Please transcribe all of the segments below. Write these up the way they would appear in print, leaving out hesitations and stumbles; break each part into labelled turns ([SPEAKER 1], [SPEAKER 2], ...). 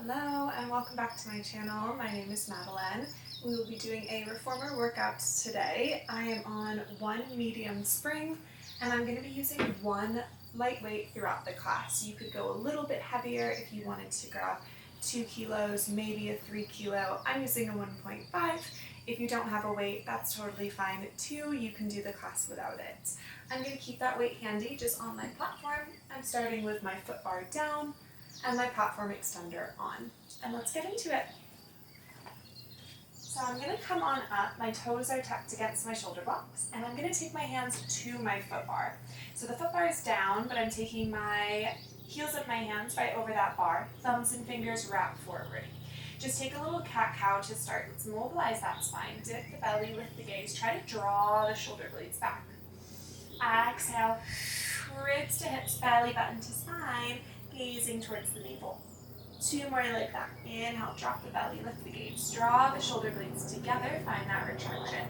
[SPEAKER 1] Hello and welcome back to my channel. My name is Madeline. We will be doing a reformer workout today. I am on one medium spring and I'm going to be using one light weight throughout the class. You could go a little bit heavier if you wanted to grab 2 kilos, maybe a 3 kilo. I'm using a 1.5. If you don't have a weight, that's totally fine too. You can do the class without it. I'm going to keep that weight handy just on my platform. I'm starting with my foot bar down and my platform extender on. And let's get into it. So I'm going to come on up, my toes are tucked against my shoulder blocks, and I'm going to take my hands to my foot bar. So the foot bar is down, but I'm taking my heels of my hands right over that bar, thumbs and fingers wrap forward. Just take a little cat-cow to start. Let's mobilize that spine, dip the belly, lift the gaze, try to draw the shoulder blades back. Exhale, ribs to hips, belly button to spine, gazing towards the navel. 2 more like that. Inhale, drop the belly, lift the gaze, draw the shoulder blades together, find that retraction.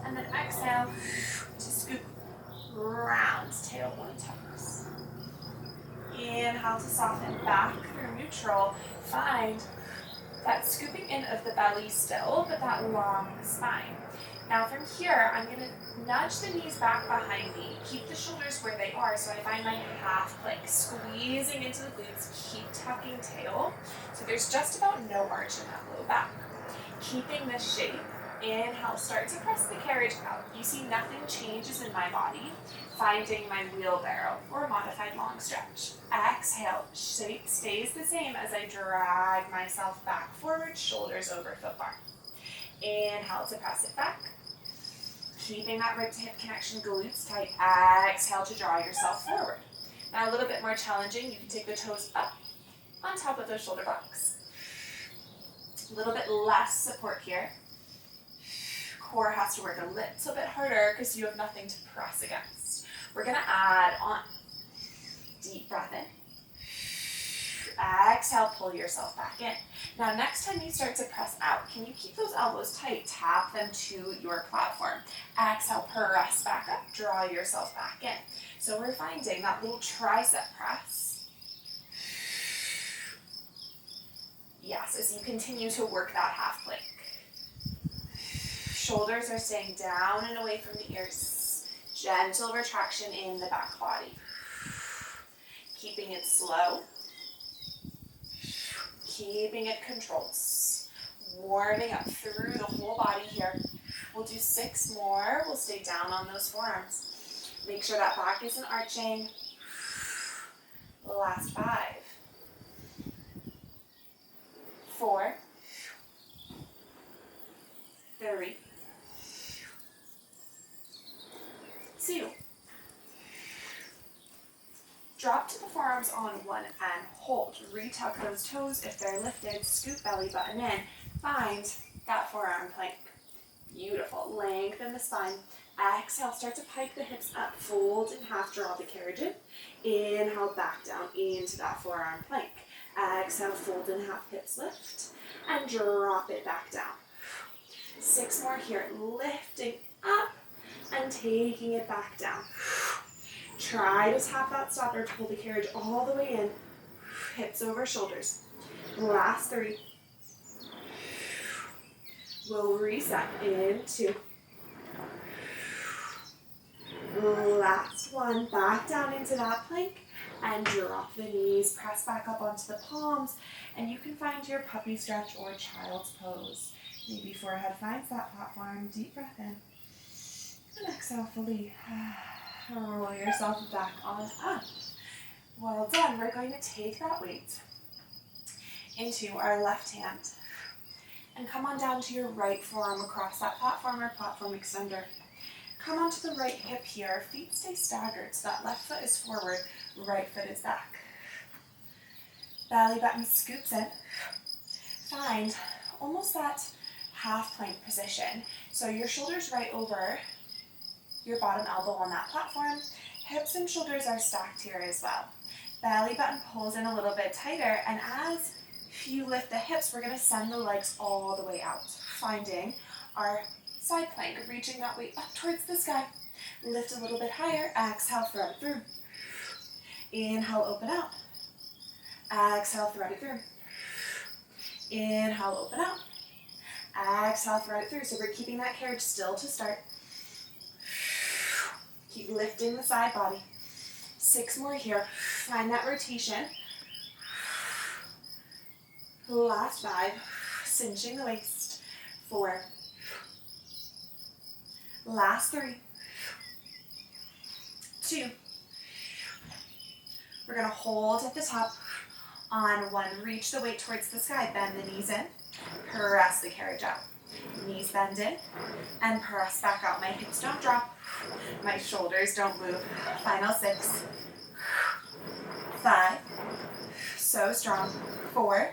[SPEAKER 1] And then exhale to scoop, round, tailbone tucks. Inhale to soften back through neutral. Find that scooping in of the belly still, but that long spine. Now from here, I'm going to nudge the knees back behind me, keep the shoulders where they are, so I find my half plank, squeezing into the glutes, keep tucking tail, so there's just about no arch in that low back. Keeping this shape, inhale, start to press the carriage out. You see nothing changes in my body, finding my wheelbarrow or modified long stretch. Exhale, shape stays the same as I drag myself back forward, shoulders over foot bar. Inhale to press it back. Keeping that rib to hip connection, glutes tight. Exhale to draw yourself forward. Now a little bit more challenging, you can take the toes up on top of those shoulder blocks. A little bit less support here. Core has to work a little bit harder because you have nothing to press against. We're going to add on. Deep breath in. Exhale, pull yourself back in. Now next time you start to press out, can you keep those elbows tight? Tap them to your platform. Exhale, press back up, draw yourself back in. So we're finding that little tricep press. Yes, as you continue to work that half plank. Shoulders are staying down and away from the ears. Gentle retraction in the back body. Keeping it slow. Keeping it controlled. Warming up through the whole body here. We'll do 6 more. We'll stay down on those forearms. Make sure that back isn't arching. Last 5. 4. 3. 2. Drop to the forearms on one and hold. Retuck those toes if they're lifted. Scoop belly button in. Find that forearm plank. Beautiful. Lengthen the spine. Exhale, start to pike the hips up. Fold in half, draw the carriage in. Inhale, back down into that forearm plank. Exhale, fold in half, hips lift. And drop it back down. 6 more here. Lifting up and taking it back down. Try to tap that stopper to pull the carriage all the way in. Hips over shoulders. Last 3. We'll reset in 2. Last 1. Back down into that plank and drop the knees. Press back up onto the palms and you can find your puppy stretch or child's pose. Maybe forehead finds that platform. Deep breath in. And exhale fully. Roll yourself back on up. Well done. We're going to take that weight into our left hand and come on down to your right forearm across that platform or platform extender. Come onto the right hip here. Feet stay staggered so that left foot is forward, right foot is back. Belly button scoops in. Find almost that half plank position. So your shoulders right over your bottom elbow on that platform. Hips and shoulders are stacked here as well. Belly button pulls in a little bit tighter, and as you lift the hips, we're going to send the legs all the way out, finding our side plank, reaching that weight up towards the sky. Lift a little bit higher. Exhale, thread it through. Inhale, open up. Exhale, thread it through. Inhale, open up. Exhale, throw it through. So we're keeping that carriage still to start. Keep lifting the side body. 6 more here. Find that rotation. Last 5. Cinching the waist. 4. Last 3. 2. We're going to hold at the top. On 1, reach the weight towards the sky. Bend the knees in. Press the carriage out. Knees bend in. And press back out. My hips don't drop. My shoulders don't move. Final 6. 5. So strong. 4.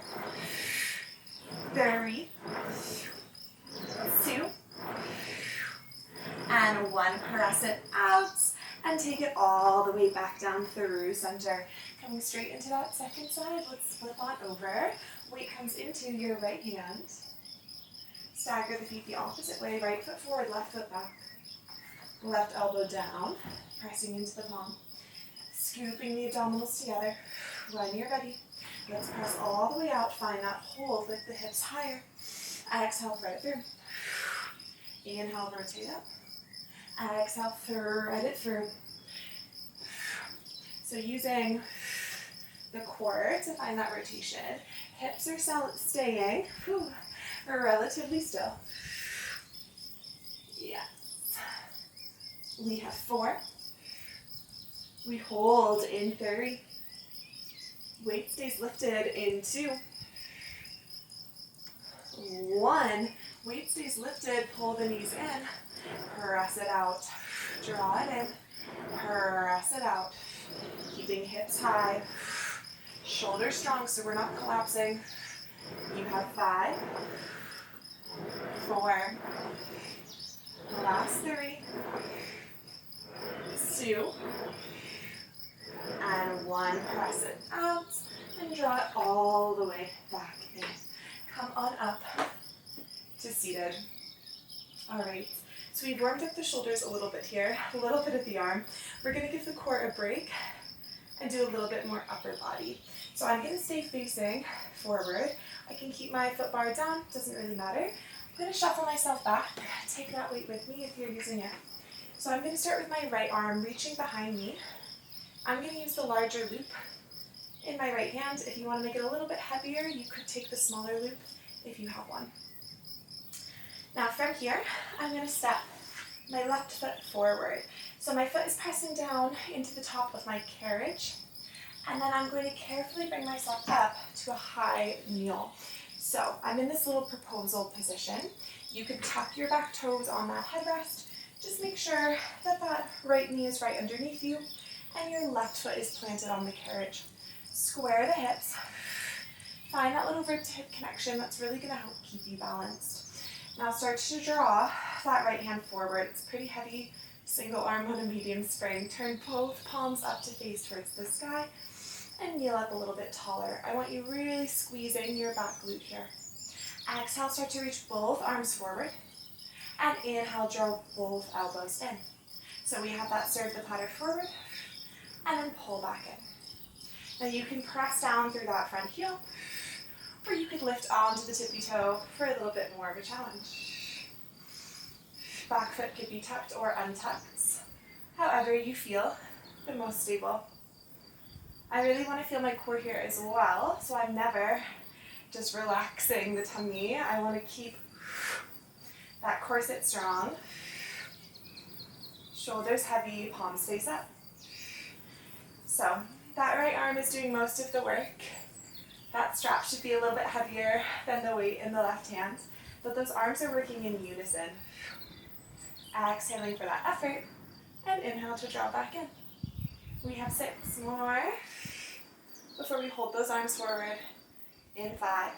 [SPEAKER 1] 3. 2. And 1. Press it out. And take it all the way back down through center. Coming straight into that second side, let's flip on over. Weight comes into your right hand. Stagger the feet the opposite way. Right foot forward, left foot back. Left elbow down, pressing into the palm. Scooping the abdominals together. When you're ready, let's press all the way out. Find that hold, lift the hips higher. Exhale, thread it through. Inhale, rotate up. Exhale, thread it through. So using the core to find that rotation. Hips are staying relatively still. Yes. We have 4. We hold in 3. Weight stays lifted in 2. 1. Weight stays lifted, pull the knees in. Press it out. Draw it in. Press it out. Keeping hips high. Shoulders strong so we're not collapsing. You have 5. 4. Last 3. 2. And 1. Press it out. And draw it all the way back in. Come on up to seated. All right. So we've warmed up the shoulders a little bit here, a little bit of the arm. We're going to give the core a break and do a little bit more upper body. So I'm going to stay facing forward. I can keep my foot bar down, doesn't really matter. I'm going to shuffle myself back, take that weight with me if you're using it. So I'm going to start with my right arm reaching behind me. I'm going to use the larger loop in my right hand. If you want to make it a little bit heavier, you could take the smaller loop if you have one. Now from here, I'm going to step my left foot forward. So my foot is pressing down into the top of my carriage. And then I'm going to carefully bring myself up to a high kneel. So I'm in this little proposal position. You could tuck your back toes on that headrest. Just make sure that that right knee is right underneath you and your left foot is planted on the carriage. Square the hips. Find that little rib to hip connection. That's really going to help keep you balanced. Now start to draw that right hand forward. It's pretty heavy. Single arm on a medium spring. Turn both palms up to face towards the sky and kneel up a little bit taller. I want you really squeezing your back glute here. Exhale, start to reach both arms forward. And inhale, draw both elbows in. So we have that serve the platter forward and then pull back in. Now you can press down through that front heel, or you could lift onto the tippy toe for a little bit more of a challenge. Back foot could be tucked or untucked, however you feel the most stable. I really want to feel my core here as well, so I'm never just relaxing the tummy. I want to keep that core sit strong. Shoulders heavy, palms face up. So that right arm is doing most of the work. That strap should be a little bit heavier than the weight in the left hand, but those arms are working in unison. Exhaling for that effort, and inhale to draw back in. We have 6 more before we hold those arms forward in 5,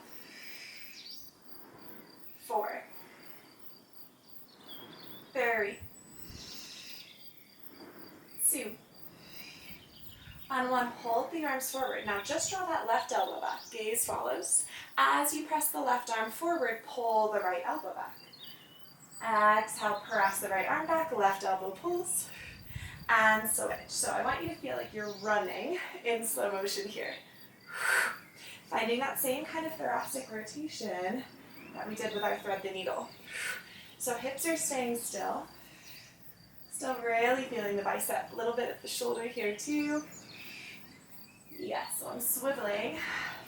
[SPEAKER 1] 4, 3, 2, on 1, hold the arms forward. Now just draw that left elbow back. Gaze follows. As you press the left arm forward, pull the right elbow back. Exhale, press the right arm back, left elbow pulls, and switch. So I want you to feel like you're running in slow motion here. Finding that same kind of thoracic rotation that we did with our thread the needle. So hips are staying still. Still really feeling the bicep. A little bit of the shoulder here too. Yes, so I'm swiveling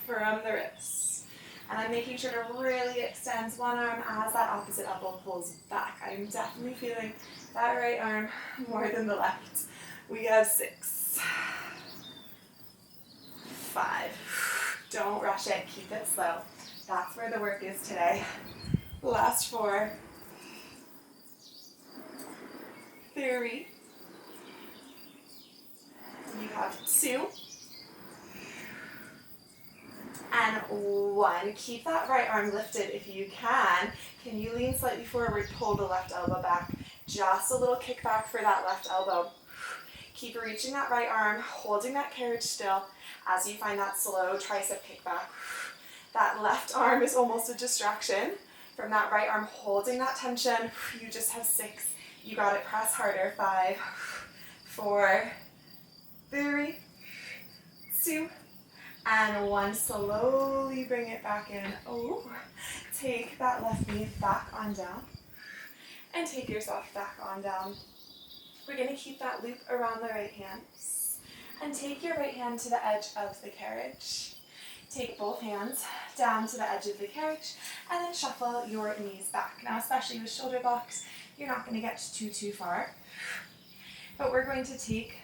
[SPEAKER 1] from the wrists. And I'm making sure to really extend one arm as that opposite elbow pulls back. I'm definitely feeling that right arm more than the left. We have 6, 5. Don't rush it, keep it slow. That's where the work is today. Last 4, 3. You have 2. And 1. Keep that right arm lifted if you can. Can you lean slightly forward, pull the left elbow back? Just a little kick back for that left elbow. Keep reaching that right arm, holding that carriage still as you find that slow tricep kick back. That left arm is almost a distraction from that right arm holding that tension. You just have 6. You got it, press harder. 5, 4, 3, 2, and 1. Slowly bring it back in. Oh, take that left knee back on down and take yourself back on down. We're going to keep that loop around the right hand and take your right hand to the edge of the carriage. Take both hands down to the edge of the carriage and then shuffle your knees back. Now, especially with shoulder blocks, you're not going to get too far, but we're going to take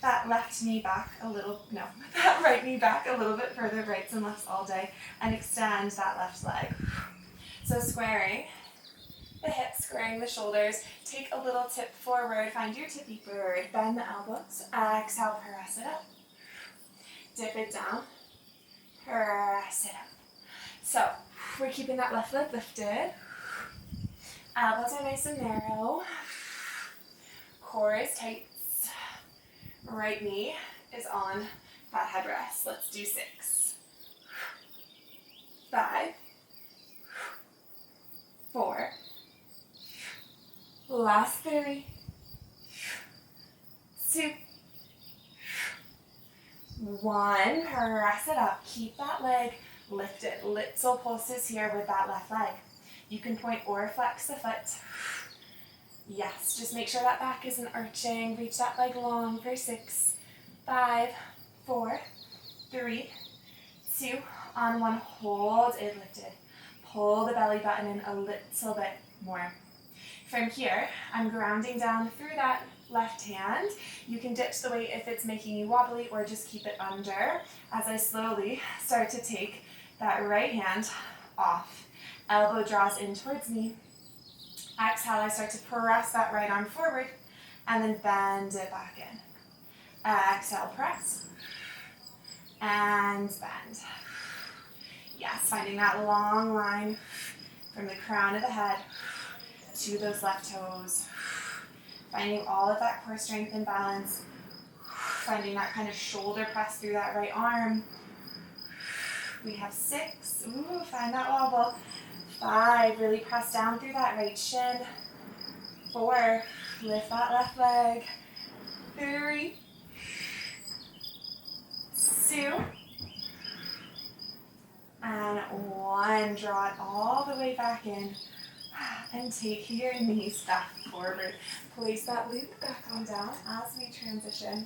[SPEAKER 1] that left knee back a little, no, that right knee back a little bit further, rights and lefts all day, and extend that left leg. So squaring the hips, squaring the shoulders, take a little tip forward, find your tippy bird, bend the elbows, exhale, press it up, dip it down, press it up. So we're keeping that left leg lifted, elbows are nice and narrow, core is tight. Right knee is on that headrest. Let's do 6, 5, 4, last 3, 2, 1. Press it up. Keep that leg lifted. Little pulses here with that left leg. You can point or flex the foot. Yes, just make sure that back isn't arching. Reach that leg long for 6, 5, 4, 3, 2. On 1, hold it lifted. Pull the belly button in a little bit more. From here, I'm grounding down through that left hand. You can ditch the weight if it's making you wobbly or just keep it under as I slowly start to take that right hand off. Elbow draws in towards me. Exhale, I start to press that right arm forward and then bend it back in. Exhale, press and bend. Yes, finding that long line from the crown of the head to those left toes. Finding all of that core strength and balance. Finding that kind of shoulder press through that right arm. We have 6. Ooh, find that wobble. 5, really press down through that right shin. 4, lift that left leg. 3, 2, and 1. Draw it all the way back in and take your knees back forward. Place that loop back on down as we transition.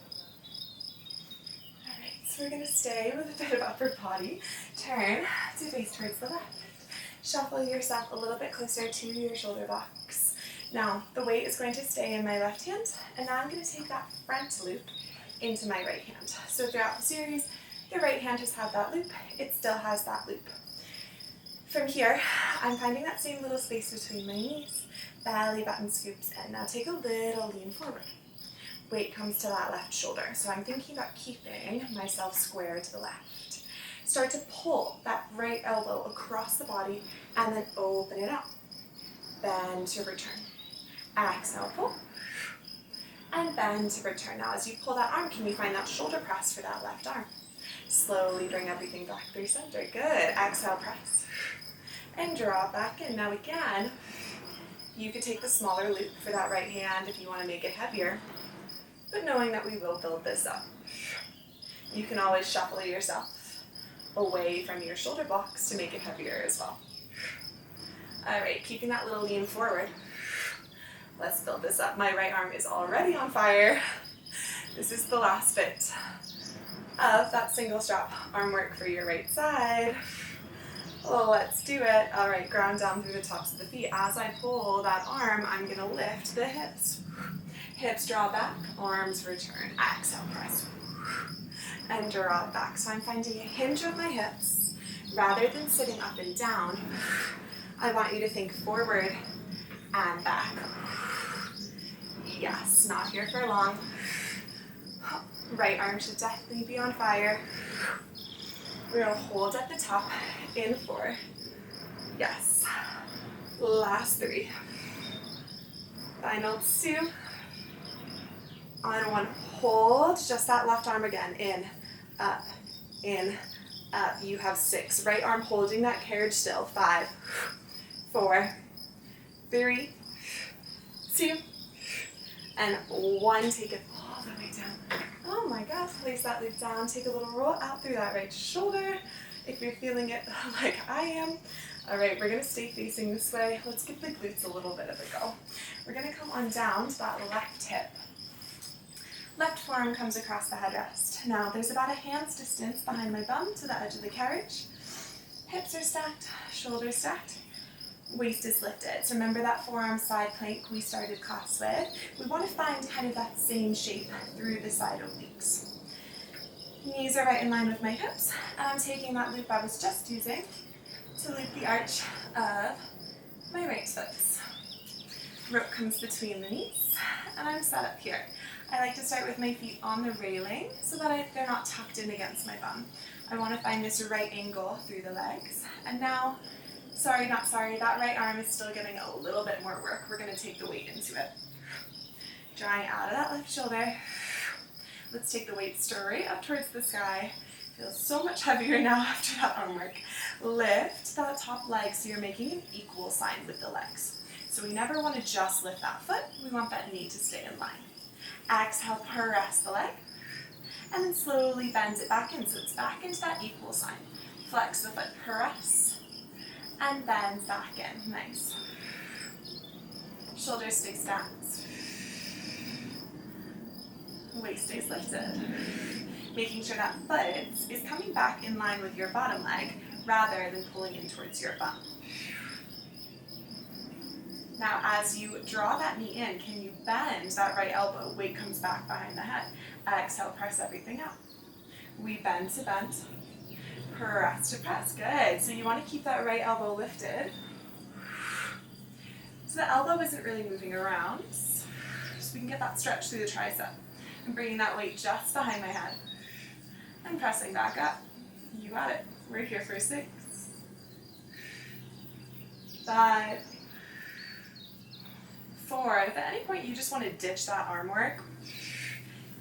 [SPEAKER 1] All right, so we're going to stay with a bit of upper body. Turn to face towards the left. Shuffle yourself a little bit closer to your shoulder blocks. Now, the weight is going to stay in my left hand, and now I'm going to take that front loop into my right hand. So throughout the series, the right hand has had that loop, it still has that loop. From here, I'm finding that same little space between my knees, belly button scoops in. Now take a little lean forward. Weight comes to that left shoulder, so I'm thinking about keeping myself square to the left. Start to pull that right elbow across the body and then open it up. Bend to return. Exhale, pull. And bend to return. Now as you pull that arm, can you find that shoulder press for that left arm? Slowly bring everything back through center. Good. Exhale, press. And draw back in. Now again, you could take the smaller loop for that right hand if you want to make it heavier, but knowing that we will build this up. You can always shuffle yourself away from your shoulder blocks to make it heavier as well. All right, keeping that little lean forward. Let's build this up. My right arm is already on fire. This is the last bit of that single strap arm work for your right side. Let's do it. All right, ground down through the tops of the feet. As I pull that arm, I'm gonna lift the hips. Hips draw back, arms return. Exhale, press. And draw it back. So I'm finding a hinge of my hips. Rather than sitting up and down, I want you to think forward and back. Yes, not here for long. Right arm should definitely be on fire. We're gonna hold at the top, in 4. Yes. Last 3. Final 2. On 1, hold just that left arm again. In, up, you have 6. Right arm holding that carriage still. 5, 4, 3, 2, and 1. Take it all the way down. Oh my God, place that loop down. Take a little roll out through that right shoulder if you're feeling it like I am. All right, we're gonna stay facing this way. Let's give the glutes a little bit of a go. We're gonna come on down to that left hip. Left forearm comes across the headrest. Now there's about a hand's distance behind my bum to the edge of the carriage. Hips are stacked, shoulders stacked. Waist is lifted. So remember that forearm side plank we started class with? We want to find kind of that same shape through the side obliques. Knees are right in line with my hips, and I'm taking that loop I was just using to loop the arch of my right foot. Rope comes between the knees, and I'm set up here. I like to start with my feet on the railing so that they're not tucked in against my bum. I want to find this right angle through the legs. And now, sorry, not sorry, that right arm is still getting a little bit more work. We're going to take the weight into it. Drawing out of that left shoulder. Let's take the weight straight up towards the sky. Feels so much heavier now after that arm work. Lift that top leg so you're making an equal sign with the legs. So we never want to just lift that foot. We want that knee to stay in line. Exhale, press the leg. And then slowly bend it back in so it's back into that equal sign. Flex the foot, press. And bend back in. Nice. Shoulders stay stacked. Waist stays lifted. Making sure that foot is coming back in line with your bottom leg rather than pulling in towards your bum. Now as you draw that knee in, can you bend that right elbow? Weight comes back behind the head. Exhale, press everything out. We bend to bend. Press to press. Good. So you want to keep that right elbow lifted. So the elbow isn't really moving around. So we can get that stretch through the tricep. I'm bringing that weight just behind my head. And pressing back up. You got it. We're here for 6, 5, 4. If at any point you just want to ditch that arm work,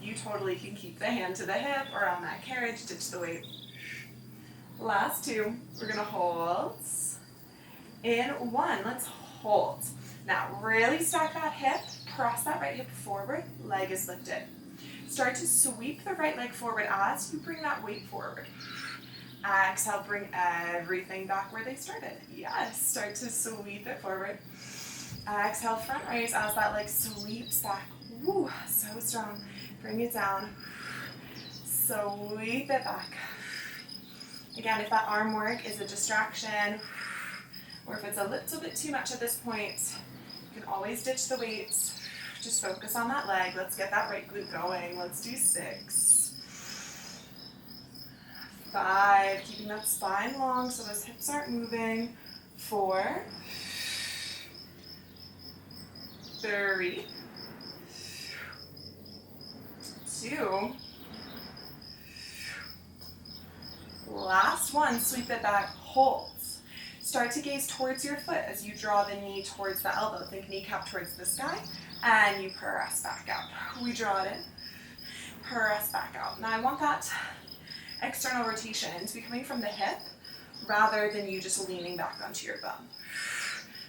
[SPEAKER 1] you totally can keep the hand to the hip or on that carriage, ditch the weight. Last 2, we're gonna hold. In 1, let's hold. Now really stack that hip, press that right hip forward, leg is lifted. Start to sweep the right leg forward as you bring that weight forward. Exhale, bring everything back where they started. Yes, start to sweep it forward. Exhale, front raise as that leg sweeps back. Woo, so strong. Bring it down. Sweep it back. Again, if that arm work is a distraction, or if it's a little bit too much at this point, you can always ditch the weights. Just focus on that leg. Let's get that right glute going. Let's do 6, 5, keeping that spine long so those hips aren't moving. 4, 3, 2, last 1, sweep it back, hold. Start to gaze towards your foot as you draw the knee towards the elbow. Think kneecap towards the sky, and you press back out. We draw it in, press back out. Now I want that external rotation to be coming from the hip rather than you just leaning back onto your bum.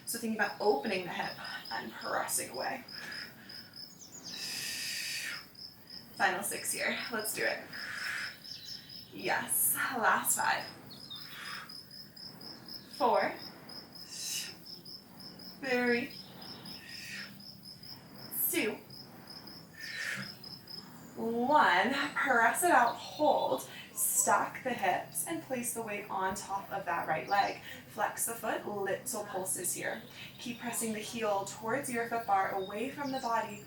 [SPEAKER 1] So think about opening the hip and pressing away. Final 6 here. Let's do it. Yes, last 5, 4, 3, 2, 1. Press it out, hold. Stack the hips and place the weight on top of that right leg. Flex the foot, little pulses here. Keep pressing the heel towards your foot bar, away from the body.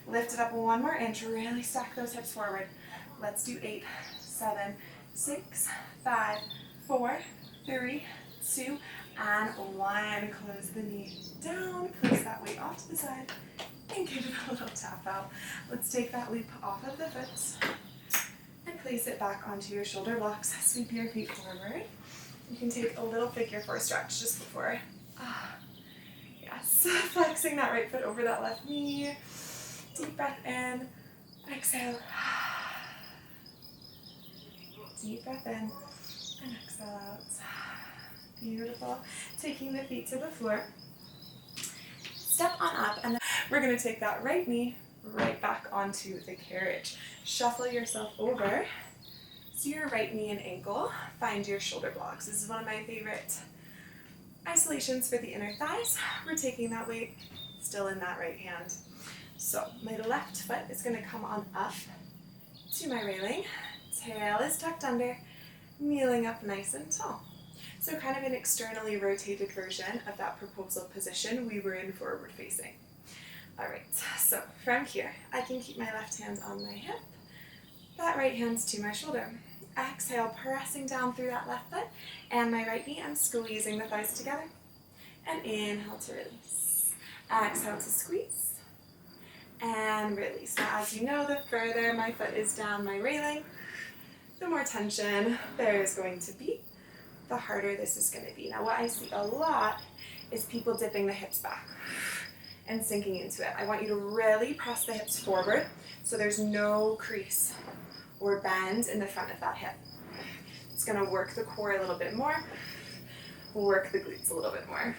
[SPEAKER 1] Lift it up 1 more inch, really stack those hips forward. Let's do 8, 7, 6, 5, 4, 3, 2, and 1. Close the knee down, place that weight off to the side, and give it a little tap out. Let's take that loop off of the foot and place it back onto your shoulder blocks. Sweep your feet forward. You can take a little figure 4 stretch just before. Yes, flexing that right foot over that left knee. Deep breath in, exhale. Deep breath in and exhale out. Beautiful. Taking the feet to the floor. Step on up, and then we're going to take that right knee right back onto the carriage. Shuffle yourself over so your right knee and ankle find your shoulder blocks. This is one of my favorite isolations for the inner thighs. We're taking that weight still in that right hand. So my left foot is going to come on up to my railing. Tail is tucked under, kneeling up nice and tall. So kind of an externally rotated version of that proposal position we were in forward facing. All right, so from here, I can keep my left hand on my hip, that right hand's to my shoulder. Exhale, pressing down through that left foot, and my right knee, I'm squeezing the thighs together. And inhale to release. Exhale to squeeze, and release. Now, as you know, the further my foot is down my railing, the more tension there is going to be, the harder this is going to be. Now, what I see a lot is people dipping the hips back and sinking into it. I want you to really press the hips forward so there's no crease or bend in the front of that hip. It's going to work the core a little bit more, work the glutes a little bit more.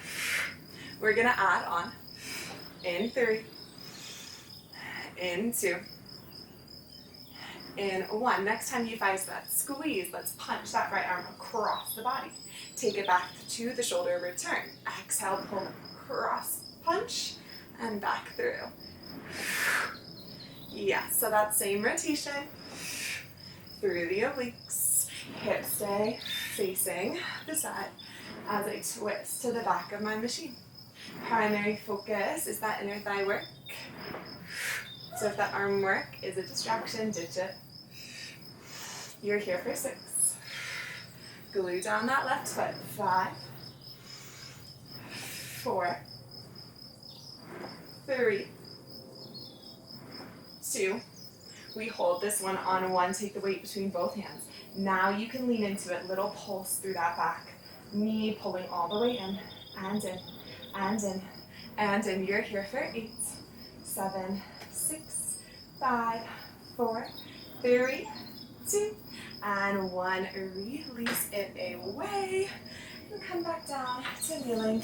[SPEAKER 1] We're going to add on in 3, in 2, in 1. Next time you find that squeeze, let's punch that right arm across the body. Take it back to the shoulder, return. Exhale, pull, cross, punch, and back through. Yeah, so that same rotation through the obliques. Hips stay facing the side as I twist to the back of my machine. Primary focus is that inner thigh work. So if that arm work is a distraction, ditch it. You're here for 6. Glue down that left foot. 5, 4, 3, 2. We hold this one on 1. Take the weight between both hands. Now you can lean into it. Little pulse through that back. Knee pulling all the way in. And in. And in. And in. You're here for 8, 7, 6, 5, 4, 3, 2, and 1. Release it away. And come back down to kneeling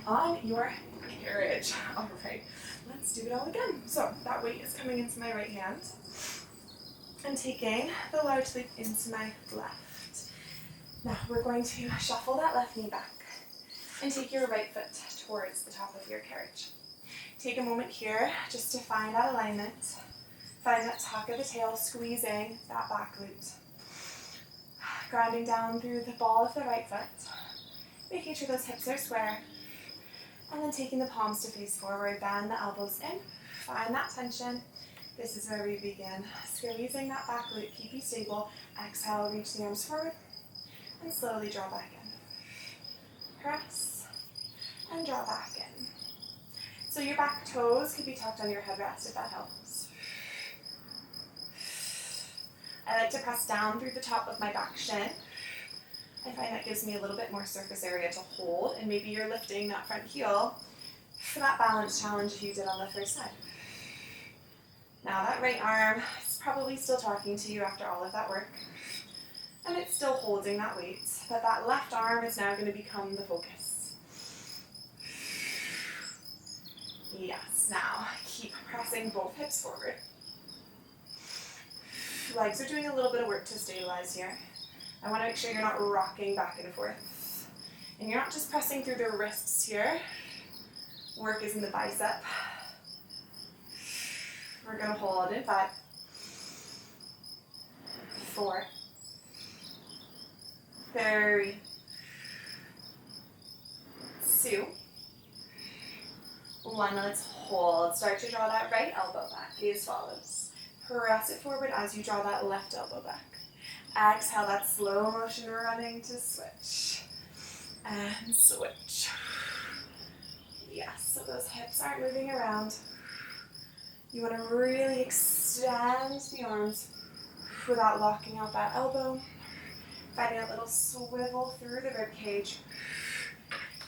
[SPEAKER 1] on your carriage. All right, let's do it all again. So that weight is coming into my right hand and taking the large leap into my left. Now we're going to shuffle that left knee back and take your right foot towards the top of your carriage. Take a moment here just to find that alignment. Find that tuck of the tail, squeezing that back glute. Grounding down through the ball of the right foot. Making sure those hips are square. And then taking the palms to face forward, bend the elbows in. Find that tension. This is where we begin. Squeezing that back glute, keep you stable. Exhale, reach the arms forward. And slowly draw back in. Press. And draw back in. So your back toes could be tucked on your headrest if that helps. I like to press down through the top of my back shin. I find that gives me a little bit more surface area to hold, and maybe you're lifting that front heel for that balance challenge you did on the first side. Now that right arm is probably still talking to you after all of that work, and it's still holding that weight, but that left arm is now going to become the focus. Yes, now keep pressing both hips forward. Legs are doing a little bit of work to stabilize here. I want to make sure you're not rocking back and forth. And you're not just pressing through the wrists here. Work is in the bicep. We're going to hold in 5, 4, 3, 2, 1. Let's hold. Start to draw that right elbow back as follows. Press it forward as you draw that left elbow back. Exhale, that slow motion running to switch. And switch. Yes, so those hips aren't moving around. You want to really extend the arms without locking out that elbow. Finding a little swivel through the rib cage.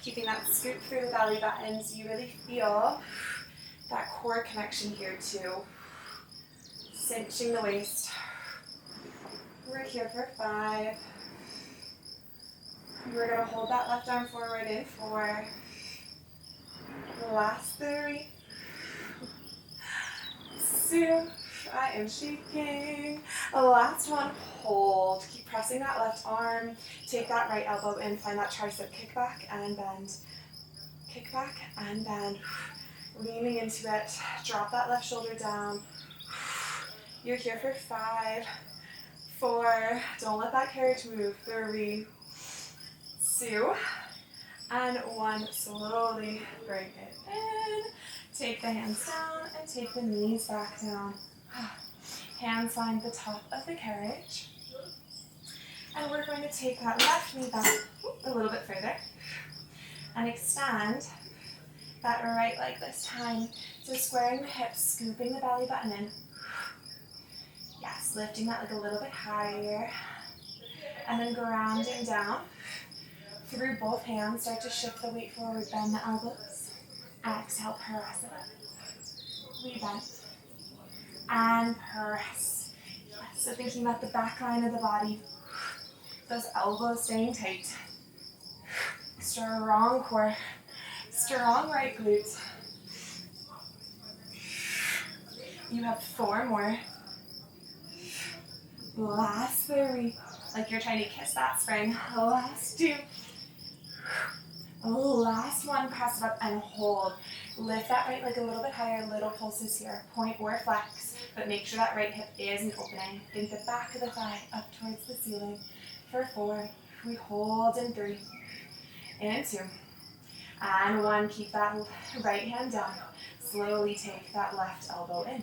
[SPEAKER 1] Keeping that scoop through the belly button so you really feel that core connection here too. Cinching the waist. We're here for 5. We're going to hold that left arm forward in 4. Last 3. 2. I am shaking. Last one, hold. Keep pressing that left arm. Take that right elbow in. Find that tricep kick back and bend. Kick back and bend. Leaning into it. Drop that left shoulder down. You're here for 5, 4. Don't let that carriage move. 3, 2, and 1. Slowly bring it in. Take the hands down and take the knees back down. Hands find the top of the carriage. And we're going to take that left knee back a little bit further and extend that right leg this time. So squaring the hips, scooping the belly button in. Yes, lifting that leg a little bit higher. And then grounding down. Through both hands, start to shift the weight forward, bend the elbows. Exhale, press it up. We bend. And press. Yes, so thinking about the back line of the body. Those elbows staying tight. Strong core. Strong right glute. You have 4 more. Last 3. Like you're trying to kiss that spring. Last 2. Last 1. Press it up and hold. Lift that right leg a little bit higher. Little pulses here. Point or flex. But make sure that right hip is an opening. Think the back of the thigh up towards the ceiling. For 4. We hold in 3. And 2. And 1. Keep that right hand down. Slowly take that left elbow in.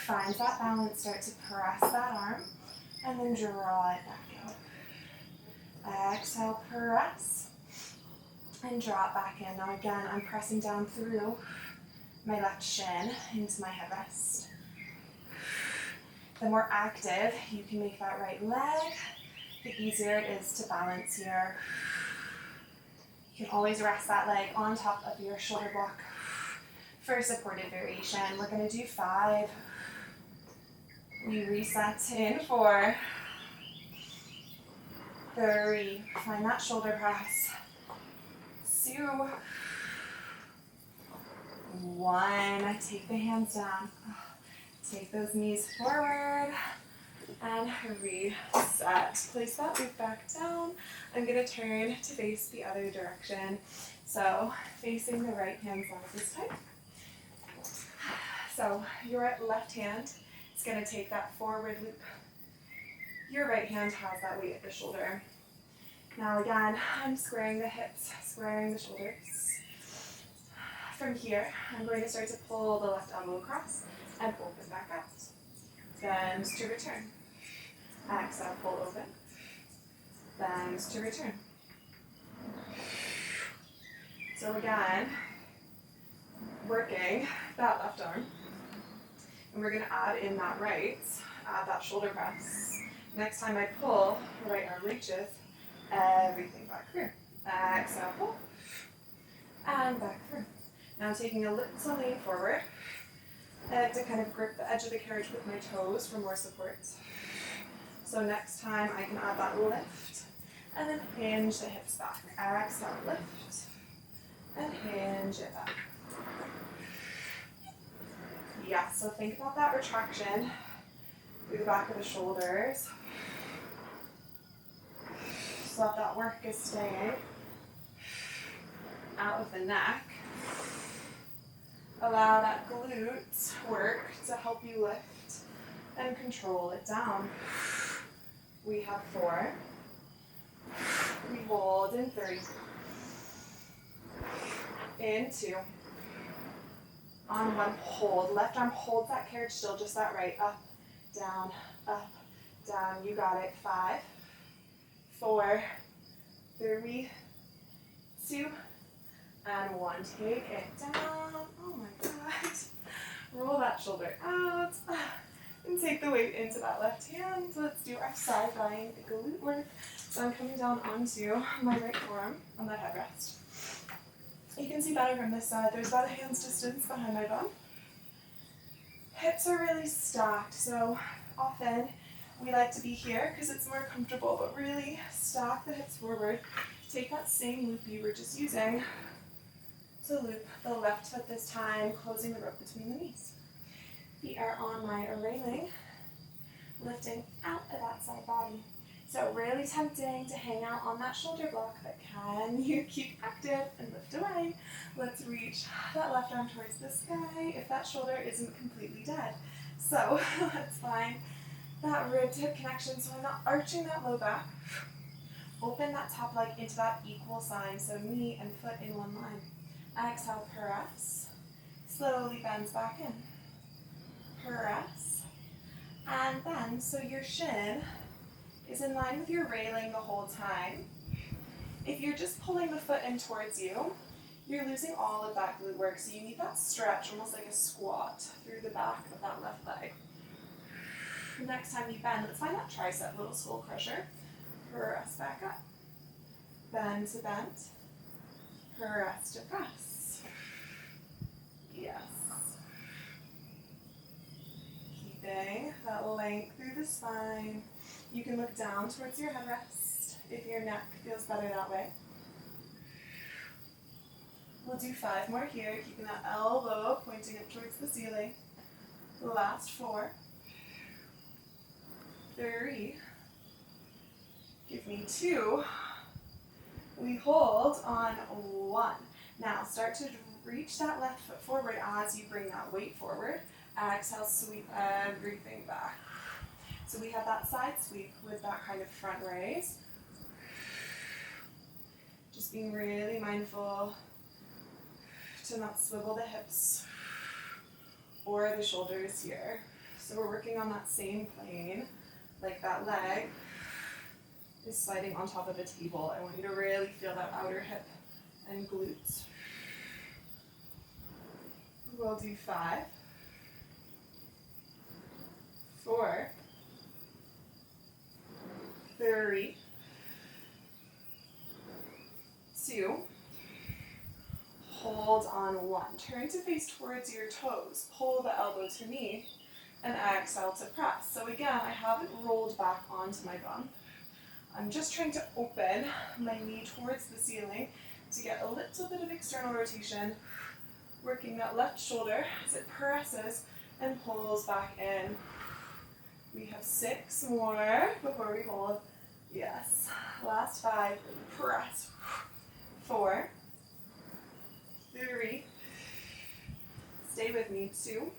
[SPEAKER 1] Find that balance. Start to press that arm. And then draw it back in. Exhale, press. And draw it back in. Now again, I'm pressing down through my left shin into my headrest. The more active you can make that right leg, the easier it is to balance here. You can always rest that leg on top of your shoulder block for a supported variation. We're going to do 5. We reset in 4, 3. Find that shoulder press. 2, 1. Take the hands down. Take those knees forward and reset. Place that boot back down. I'm going to turn to face the other direction. So facing the right hand side this time. So your left hand is going to take that forward loop. Your right hand has that weight at the shoulder. Now again, I'm squaring the hips, squaring the shoulders. From here, I'm going to start to pull the left elbow across and open back out. Bend to return. Exhale, pull open. Bend to return. So again, working that left arm. And we're going to add in that right, add that shoulder press. Next time I pull, the right arm reaches, everything back through. Exhale, pull. And back through. Now taking a little lean forward. I like to kind of grip the edge of the carriage with my toes for more support. So next time I can add that lift and then hinge the hips back. Exhale, lift and hinge it back. Yeah, so think about that retraction through the back of the shoulders. Just let that work is staying out of the neck. Allow that glute work to help you lift and control it down. We have 4. We hold in 3. In 2. On 1, hold. Left arm holds that carriage still, just that right. Up, down, you got it. 5, 4, 3, 2, and 1. Take it down. Oh my God. Roll that shoulder out. And take the weight into that left hand. So let's do our side lying glute work. So I'm coming down onto my right forearm on that headrest. You can see better from this side. There's about a hand's distance behind my bum. Hips are really stacked, so often we like to be here because it's more comfortable, but really stack the hips forward. Take that same loop you were just using to loop the left foot this time, closing the rope between the knees. Feet are on my railing, lifting out of that side body. So really tempting to hang out on that shoulder block, but can you keep active and lift away? Let's reach that left arm towards the sky if that shoulder isn't completely dead. So let's find that rib to hip connection so I'm not arching that low back. Open that top leg into that equal sign, so knee and foot in one line. Exhale, press. Slowly bends back in. Press. And then, so your shin is in line with your railing the whole time. If you're just pulling the foot in towards you, you're losing all of that glute work, so you need that stretch, almost like a squat, through the back of that left leg. Next time you bend, let's find that tricep, little skull crusher. Press back up. Bend to bend. Press to press. Yes. Keeping that length through the spine. You can look down towards your headrest if your neck feels better that way. We'll do 5 more here, keeping that elbow pointing up towards the ceiling. The last 4. 3. Give me 2. We hold on 1. Now start to reach that left foot forward as you bring that weight forward. Exhale, sweep everything back. So we have that side sweep with that kind of front raise. Just being really mindful to not swivel the hips or the shoulders here. So we're working on that same plane, like that leg is sliding on top of a table. I want you to really feel that outer hip and glutes. We'll do 5, 4, 3, 2, hold on 1. Turn to face towards your toes. Pull the elbow to knee and exhale to press. So again, I haven't rolled back onto my bum. I'm just trying to open my knee towards the ceiling to get a little bit of external rotation, working that left shoulder as it presses and pulls back in. We have 6 more before we hold. Yes. Last 5. Press. 4, 3. Stay with me. 2,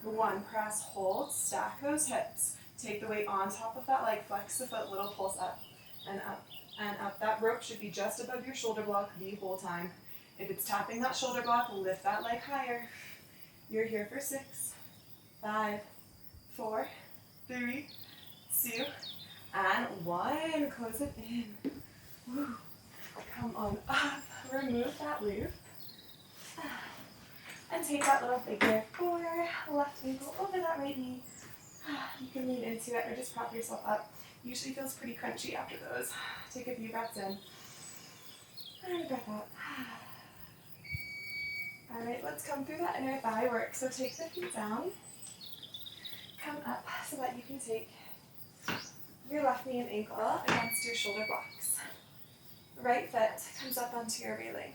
[SPEAKER 1] 1. Press, hold, stack those hips. Take the weight on top of that leg, flex the foot, little pulse up and up and up. That rope should be just above your shoulder block the whole time. If it's tapping that shoulder block, lift that leg higher. You're here for 6, 5, 4, 3, 2, and 1. Close it in. Woo. Come on up. Remove that loop. And take that little figure 4. Left ankle over that right knee. You can lean into it or just prop yourself up. Usually feels pretty crunchy after those. Take a few breaths in. And a breath out. Alright, let's come through that inner thigh work. So take the feet down. Come up so that you can take your left knee and ankle against your shoulder blocks. Right foot comes up onto your railing.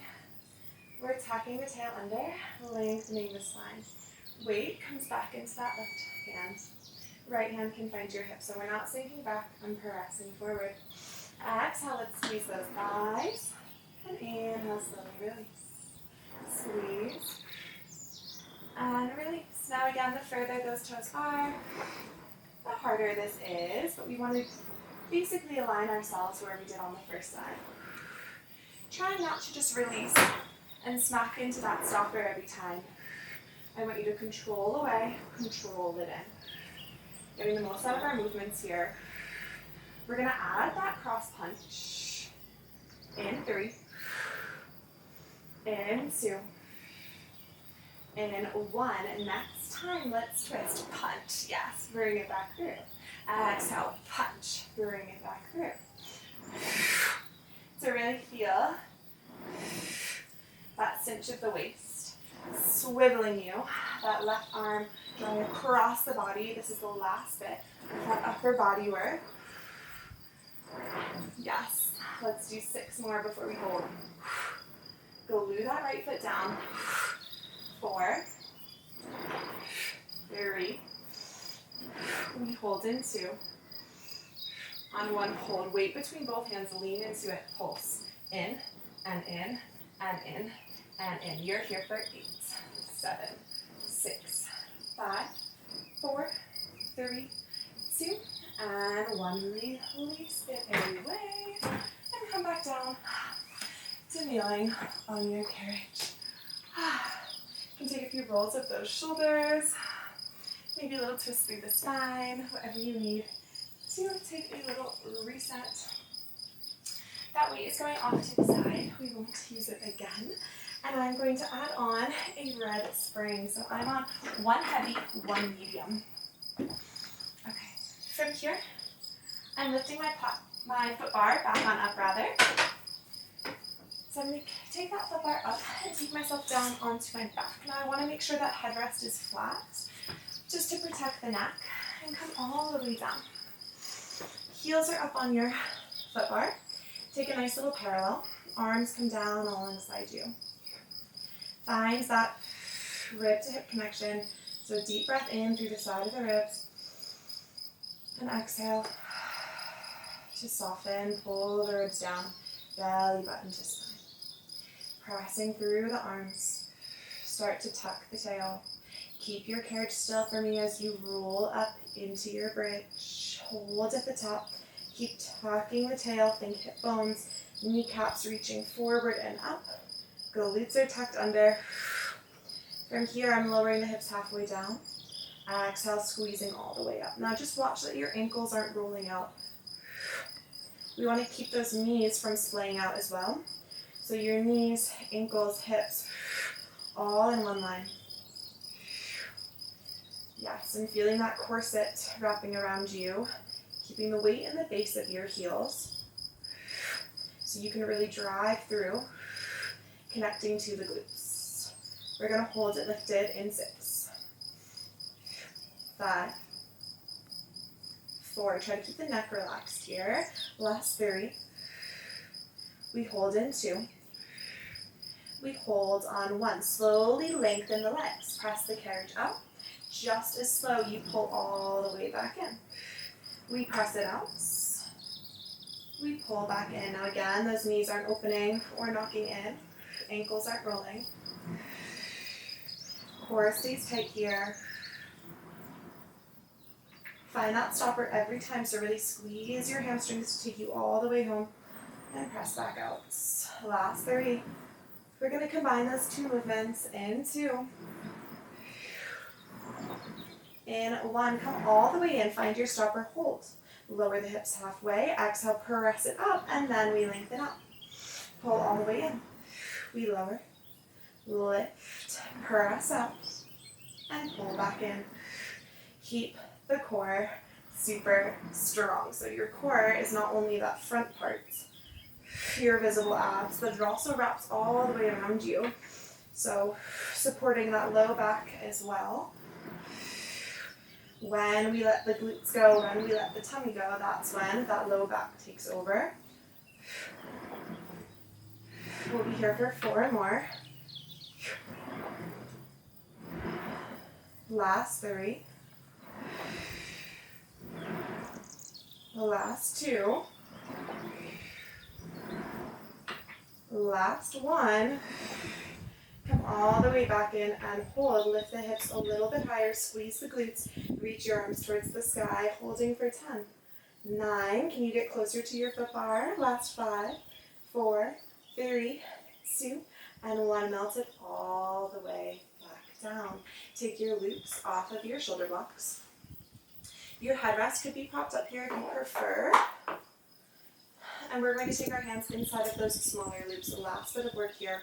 [SPEAKER 1] We're tucking the tail under, lengthening the spine. Weight comes back into that left hand. Right hand can find your hip, so we're not sinking back, I'm pressing forward. Exhale, let's squeeze those thighs. And inhale, slowly release. Squeeze. And release. Now again, the further those toes are, the harder this is, but we want to basically align ourselves where we did on the first side. Try not to just release and smack into that stopper every time. I want you to control away, control it in. Getting the most out of our movements here. We're going to add that cross punch. In 3. In 2. In 1. Next time, let's twist. Punch. Yes, bring it back through. Exhale, punch. Bring it back through. So really feel that cinch of the waist. Swiveling you. That left arm drawing across the body. This is the last bit of that upper body work. Yes. Let's do 6 more before we hold. Glue that right foot down. 4. 3. We hold in 2. On 1, hold. Weight between both hands. Lean into it. Pulse. In and in and in and in. You're here for 8, 7, 6, 5, 4, 3, 2, and 1. Release it away. And come back down to kneeling on your carriage. You can take a few rolls of those shoulders, maybe a little twist through the spine, whatever you need to take a little reset. That weight is going off to the side. We won't use it again. And I'm going to add on a red spring. So I'm on 1 heavy, 1 medium. Okay, from here, I'm lifting my foot bar back on up rather. So I'm going to take that foot bar up and take myself down onto my back. Now I want to make sure that headrest is flat, just to protect the neck, and come all the way down. Heels are up on your foot bar. Take a nice little parallel. Arms come down alongside you. Find that rib to hip connection. So deep breath in through the side of the ribs. And exhale to soften, pull the ribs down, belly button to spine. Pressing through the arms. Start to tuck the tail. Keep your carriage still for me as you roll up into your bridge. Hold at the top. Keep tucking the tail. Think hip bones, kneecaps reaching forward and up. Glutes are tucked under. From here, I'm lowering the hips halfway down. Exhale, squeezing all the way up. Now just watch that your ankles aren't rolling out. We want to keep those knees from splaying out as well. So your knees, ankles, hips, all in one line. Yes, and feeling that corset wrapping around you, keeping the weight in the base of your heels so you can really drive through, connecting to the glutes. We're going to hold it lifted in 6, 5, 4. Try to keep the neck relaxed here. Last 3. We hold in 2. We hold on 1. Slowly lengthen the legs. Press the carriage up. Just as slow, you pull all the way back in. We press it out. We pull back in. Now again, those knees aren't opening or knocking in. Ankles aren't rolling. Core stays tight here. Find that stopper every time, so really squeeze your hamstrings to take you all the way home. And press back out. Last 3. We're going to combine those 2 movements in 2. In 1, come all the way in, find your stopper, hold. Lower the hips halfway, exhale, press it up, and then we lengthen up. Pull all the way in. We lower, lift, press up, and pull back in. Keep the core super strong. So your core is not only that front part, your visible abs, but it also wraps all the way around you. So supporting that low back as well. When we let the glutes go, when we let the tummy go, that's when that low back takes over. We'll be here for 4 more. Last 3. Last two. Last one. Come all the way back in and hold. Lift the hips a little bit higher. Squeeze the glutes. Reach your arms towards the sky. Holding for 10. 9. Can you get closer to your foot bar? Last 5, 4, 3, 2, and 1. Melt it all the way back down. Take your loops off of your shoulder blocks. Your headrest could be propped up here if you prefer. And we're going to take our hands inside of those smaller loops. The last bit of work here.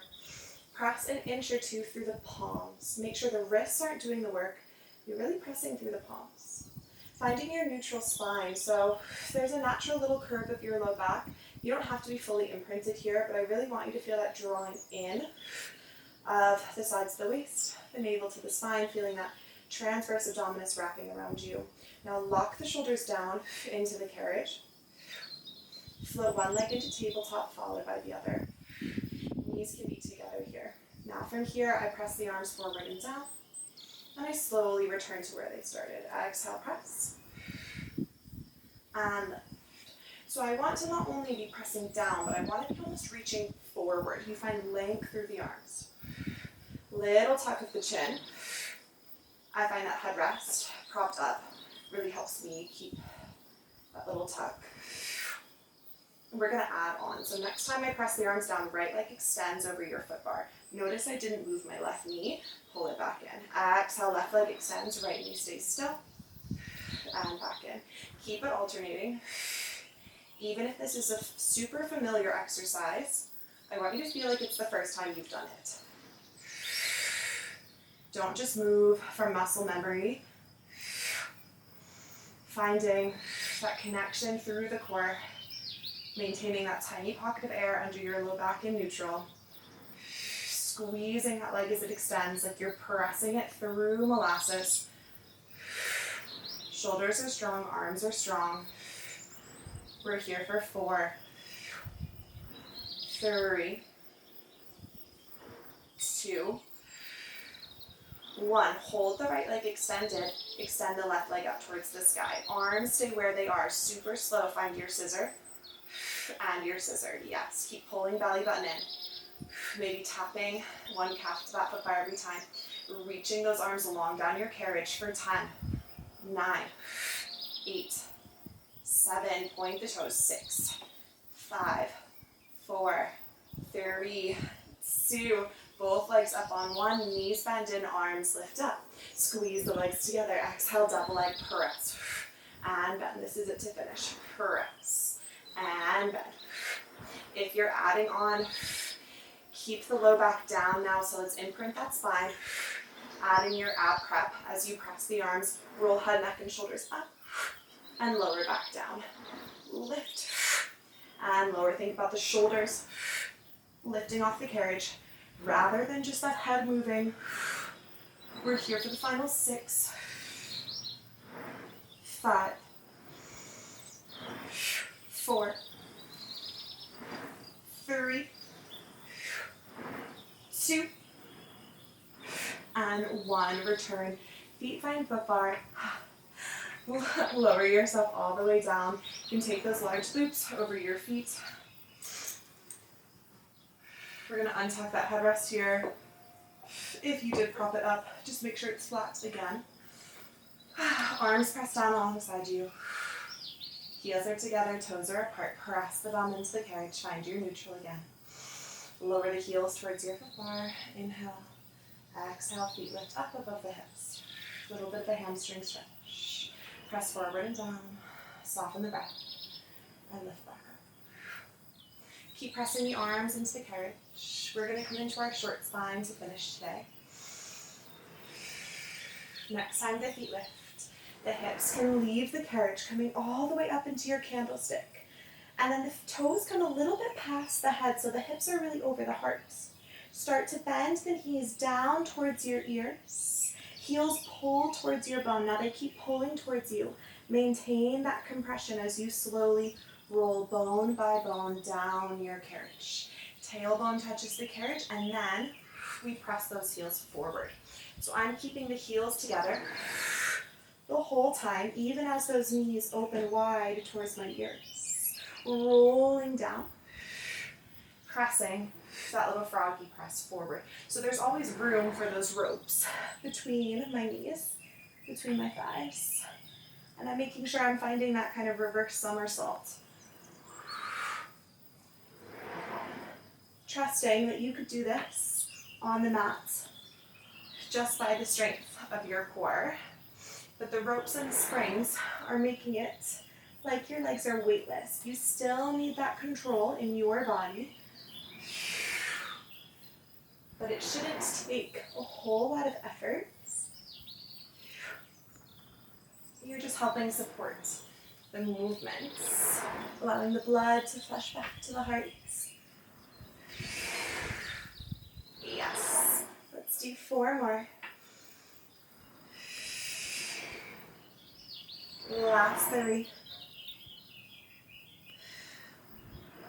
[SPEAKER 1] Press an inch or two through the palms. Make sure the wrists aren't doing the work. You're really pressing through the palms. Finding your neutral spine. So there's a natural little curve of your low back. You don't have to be fully imprinted here, but I really want you to feel that drawing in of the sides of the waist, the navel to the spine, feeling that transverse abdominis wrapping around you. Now lock the shoulders down into the carriage. Float one leg into tabletop, followed by the other. Knees can be together here. Now from here, I press the arms forward and down, and I slowly return to where they started. Exhale, press, and lift. So I want to not only be pressing down, but I want to be almost reaching forward. You find length through the arms. Little tuck of the chin. I find that headrest propped up really helps me keep that little tuck. We're going to add on. So next time I press the arms down, right leg extends over your foot bar. Notice I didn't move my left knee. Pull it back in. Exhale, left leg extends, right knee stays still. And back in. Keep it alternating. Even if this is a super familiar exercise, I want you to feel like it's the first time you've done it. Don't just move from muscle memory. Finding that connection through the core. Maintaining that tiny pocket of air under your low back in neutral. Squeezing that leg as it extends, like you're pressing it through molasses. Shoulders are strong, arms are strong. We're here for 4, 3, 2, 1. Hold the right leg extended. Extend the left leg up towards the sky. Arms stay where they are. Super slow. Find your scissor. And your scissor, yes. Keep pulling belly button in. Maybe tapping one calf to that foot bar every time. Reaching those arms along down your carriage for 10, 9, 8, 7, point the toes, 6, 5, 4, 3, 2, both legs up on one, knees bend in, arms lift up. Squeeze the legs together, exhale, double leg press. And bend, this is it to finish. Press. And bend. If you're adding on, keep the low back down now, so let's imprint that spine. Adding your ab prep as you press the arms, roll head, neck, and shoulders up, and lower back down. Lift, and lower. Think about the shoulders lifting off the carriage, rather than just that head moving. We're here for the final 6, 5, 4, 3, 2, and 1. Return. Feet find foot bar. Lower yourself all the way down. You can take those large loops over your feet. We're going to untuck that headrest here. If you did prop it up, just make sure it's flat again. Arms pressed down alongside you. Heels are together, toes are apart. Press the bum into the carriage. Find your neutral again. Lower the heels towards your foot bar. Inhale. Exhale, feet lift up above the hips. A little bit of a hamstring stretch. Press forward and down. Soften the breath. And lift back up. Keep pressing the arms into the carriage. We're going to come into our short spine to finish today. Next time the feet lift, the hips can leave the carriage, coming all the way up into your candlestick. And then the toes come a little bit past the head, so the hips are really over the heart. Start to bend the knees down towards your ears. Heels pull towards your bone. Now they keep pulling towards you. Maintain that compression as you slowly roll bone by bone down your carriage. Tailbone touches the carriage, and then we press those heels forward. So I'm keeping the heels together. the whole time, even as those knees open wide towards my ears. Rolling down, pressing that little froggy press forward. So there's always room for those ropes between my knees, between my thighs. And I'm making sure I'm finding that kind of reverse somersault. Trusting that you could do this on the mat just by the strength of your core. But the ropes and springs are making it like your legs are weightless. You still need that control in your body. But it shouldn't take a whole lot of effort. You're just helping support the movements, allowing the blood to flush back to the heart. Yes. Let's do 4 more. Last 3.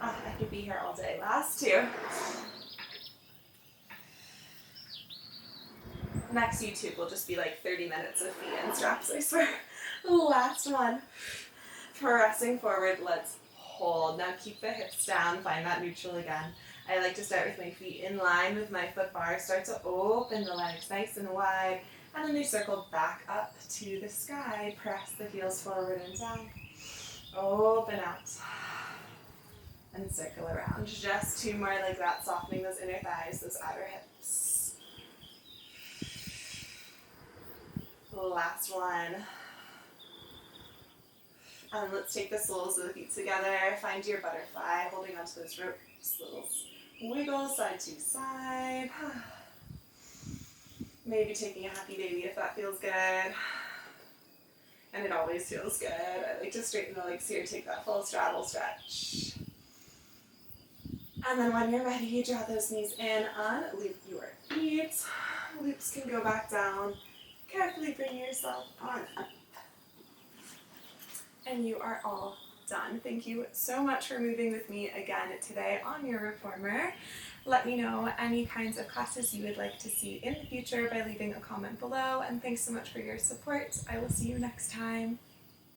[SPEAKER 1] Oh, I could be here all day. Last 2. Next YouTube will just be like 30 minutes of feet and straps, I swear. Last one. Pressing forward, let's hold. Now keep the hips down, find that neutral again. I like to start with my feet in line with my foot bar. Start to open the legs nice and wide, and then they circle back up to the sky. Press the heels forward and down. Open out. And circle around. Just 2 more like that, softening those inner thighs, those outer hips. Last one. And let's take the soles of the feet together. Find your butterfly, holding onto those ropes. Little wiggle side to side. Maybe taking a happy baby if that feels good. And it always feels good. I like to straighten the legs here, take that full straddle stretch. And then when you're ready, you draw those knees in, unloop your feet. Loops can go back down. Carefully bring yourself on up. And you are all done. Thank you so much for moving with me again today on your reformer. Let me know any kinds of classes you would like to see in the future by leaving a comment below. And thanks so much for your support. I will see you next time.